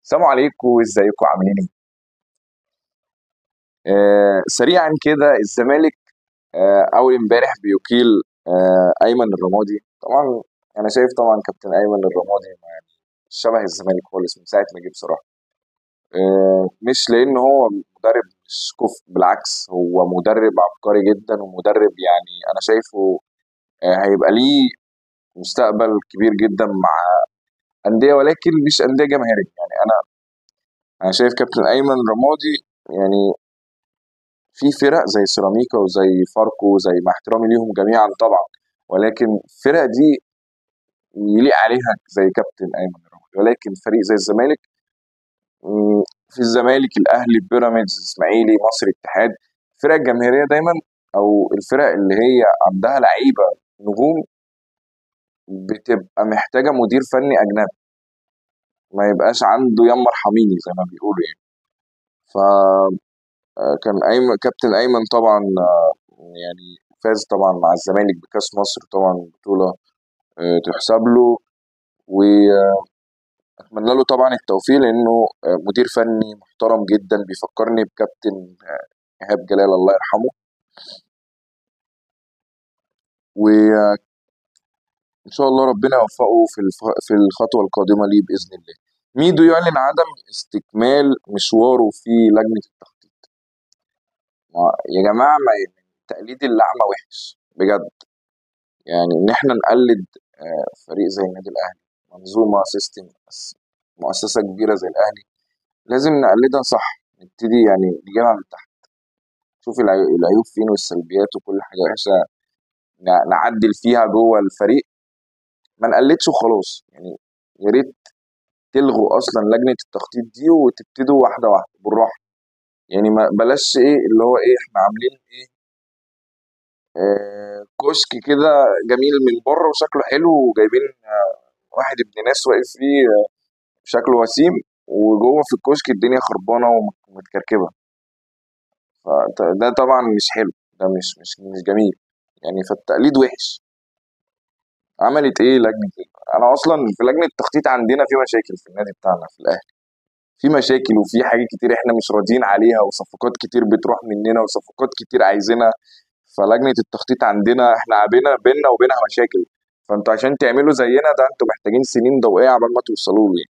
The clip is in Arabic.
السلام عليكم، ازيكم عاملين ايه؟ سريعا كده الزمالك اول امبارح بيقيل ايمن الرمادي. طبعا انا شايف طبعا كابتن ايمن الرمادي مش شبه الزمالك خالص من ساعه ما جه بصراحه. مش لان هو مدرب مش كفء، بالعكس هو مدرب عبقري جدا ومدرب يعني انا شايفه هيبقى ليه مستقبل كبير جدا مع انديه، ولكن مش انديه جماهيريه. يعني انا شايف كابتن ايمن رمادي يعني في فرق زي سيراميكا وزي فاركو، زي مع احترامي ليهم جميعا طبعا، ولكن الفرق دي يليق عليها زي كابتن ايمن الرمادي. ولكن فريق زي الزمالك، في الزمالك الاهلي بيراميدز اسماعيلي مصر اتحاد، الفرق الجماهيريه دايما او الفرق اللي هي عندها لعيبه نجوم بتبقى محتاجه مدير فني اجنبي، ما يبقاش عنده يمر حميني زي ما بيقولوا يعني. فكان ايمن كابتن ايمن طبعا يعني فاز طبعا مع الزمالك بكاس مصر، طبعا بطوله تحسب له، واتمنى له طبعا التوفيق لانه مدير فني محترم جدا، بيفكرني بكابتن ايهاب جلال الله يرحمه. وان شاء الله ربنا يوفقه في الخطوه القادمه ليه باذن الله. ميدو يعلن عدم استكمال مشواره في لجنه التخطيط. يا جماعه، ما تقليد الاعمى وحش بجد. يعني ان احنا نقلد فريق زي النادي الاهلي، منظومه سيستم، مؤسسه كبيره زي الاهلي، لازم نقلدها صح. نبتدي يعني نجيبها من تحت، نشوف العيوب فين والسلبيات وكل حاجه وحشه نعدل فيها جوه الفريق، ما نقلدش وخلاص يعني. يا ريت تلغوا اصلا لجنه التخطيط دي وتبتدوا واحده واحده بالراحه. يعني ما بلاش ايه اللي هو ايه احنا عاملين ايه، كشك كده جميل من بره وشكله حلو، وجايبين واحد ابن ناس واقف فيه شكله وسيم، وجوه في الكشك الدنيا خربانه ومتكركبه. فده طبعا مش حلو، ده مش جميل يعني. فالتقليد وحش. عملت ايه لجنه إيه؟ انا اصلا في لجنه التخطيط عندنا في مشاكل في النادي بتاعنا في الاهلي، في مشاكل وفي حاجات كتير احنا مش راضيين عليها، وصفقات كتير بتروح مننا وصفقات كتير عايزينها. فلجنه التخطيط عندنا احنا بينا وبينها مشاكل. فانتوا عشان تعملوا زينا ده انتوا محتاجين سنين ضوئيه عبال ما توصلوا له يعني.